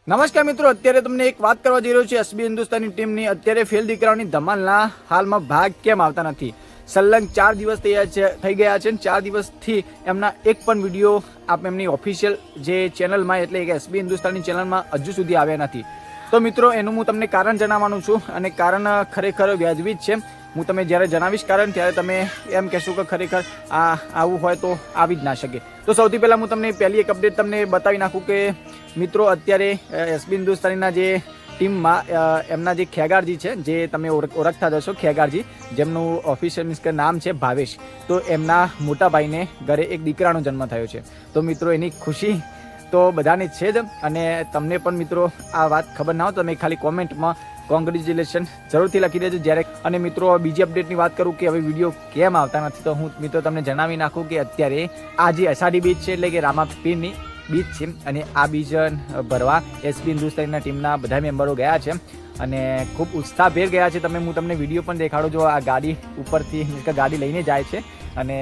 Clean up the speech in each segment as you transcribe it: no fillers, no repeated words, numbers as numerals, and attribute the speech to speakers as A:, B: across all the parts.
A: નમસ્કાર મિત્રો, અત્યારે તમને એક વાત કરવા જઈ રહ્યો છે એસબી હિન્દુસ્તાની ટીમની અત્યારે ફેલ દીકરાઓની ધમાલના હાલમાં ભાગ કેમ આવતા નથી। સલંગ 4 દિવસ થઈ ગયા છે। 4 દિવસથી એમના એક પણ વિડીયો એમની ઓફિશિયલ જે ચેનલમાં એટલે કે એસબી હિન્દુસ્તાની ચેનલમાં હજુ સુધી આવ્યા નથી। તો મિત્રો એનું હું તમને કારણ જણાવવાનું છું અને કારણ ખરેખર વ્યાજબી જ છે। હું તમે જ્યારે જણાવીશ કારણ ત્યારે તમે એમ કહેશો કે ખરેખર આવું હોય તો આવી જ ના શકે। તો સૌથી પહેલાં હું તમને પહેલી એક અપડેટ તમને બતાવી નાખું કે મિત્રો અત્યારે એસબી હિન્દુસ્તાનીના જે ટીમમાં એમના જે ખેગારજી છે, જે તમે ઓળખતા જશો, ખેગારજી જેમનું ઓફિશિયલ મીન્સ કે નામ છે ભાવેશ, તો એમના મોટા ભાઈને ઘરે એક દીકરાનો જન્મ થયો છે। તો મિત્રો એની ખુશી તો બધાની જ છે જ, અને તમને પણ મિત્રો આ વાત ખબર ના હોય તો તમે ખાલી કોમેન્ટમાં કોંગ્રેચ્યુલેશન જરૂરથી લખી દેજો। જ્યારે અને મિત્રો બીજી અપડેટની વાત કરું કે હવે વિડીયો કેમ આવતા નથી, તો હું મિત્રો તમને જણાવી નાખું કે અત્યારે આ જે અષાઢી બીજ છે એટલે કે રામાપીરની બીજ છે, અને આ બીજ ભરવા એસબી હિન્દુસ્તાનીના ટીમના બધા મેમ્બરો ગયા છે અને ખૂબ ઉત્સાહભેર ગયા છે। હું તમને વિડીયો પણ દેખાડું જો આ ગાડી ઉપરથી મીન્સ કે ગાડી લઈને જાય છે અને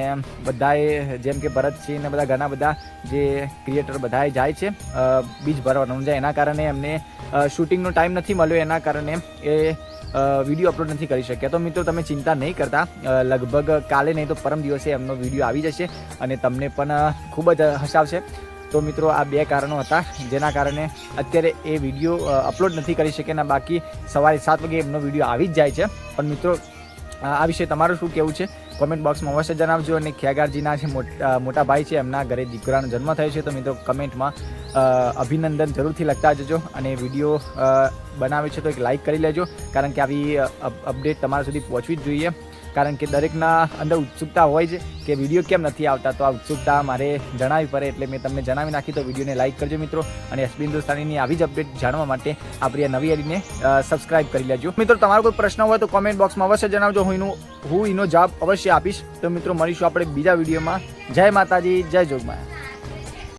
A: બધાએ જેમ કે ભરતસિંહ ને બધા ઘણા બધા જે ક્રિએટર બધાએ જાય છે બીજ ભરવાનું જાય, એના કારણે એમને શૂટિંગનો ટાઈમ નથી મળ્યો, એના કારણે એ વિડીયો અપલોડ નથી કરી શક્યા। તો મિત્રો તમે ચિંતા નહીં કરતા, લગભગ કાલે નહીં તો પરમ દિવસે એમનો વિડીયો આવી જશે અને તમને પણ ખૂબ જ હસાવશે। તો મિત્રો આ બે કારણો હતા જેના કારણે અત્યારે એ વિડીયો અપલોડ નથી કરી શક્યા, બાકી સવારે 7 વાગે એમનો વિડીયો આવી જ જાય છે। પણ મિત્રો આ વિશે તમારું શું કહેવું છે કોમેન્ટ બોક્સમાં અવશ્ય જણાવજો। અને ખેગારજીના જે મોટા ભાઈ છે એમના ઘરે દીકરાનો જન્મ થયો છે, તો મિત્રો કમેન્ટમાં અભિનંદન જરૂરથી લખતા જજો અને વિડીયો બનાવે છે તો એક લાઇક કરી લેજો, કારણ કે આવી અપડેટ તમારા સુધી પહોંચવી જ જોઈએ, કારણ કે દરેકના અંદર ઉત્સુકતા હોય છે કે વિડીયો કેમ નથી આવતા, તો આ ઉત્સુકતા મારે જણાવવી પડે એટલે મેં તમને જણાવી નાખી। તો વિડીયોને લાઇક કરજો મિત્રો, અને એસબી હિન્દુસ્તાનીની આવી જ અપડેટ જાણવા માટે આપણી આ નવી આઈડીને સબસ્ક્રાઇબ કરી લેજો। મિત્રો તમારો કોઈ પ્રશ્ન હોય તો કોમેન્ટ બોક્સમાં અવશ્ય જણાવજો, હું એનો જવાબ અવશ્ય આપીશ। તો મિત્રો મળીશું આપણે બીજા વિડીયોમાં। જય માતાજી, જય જોગમાયા।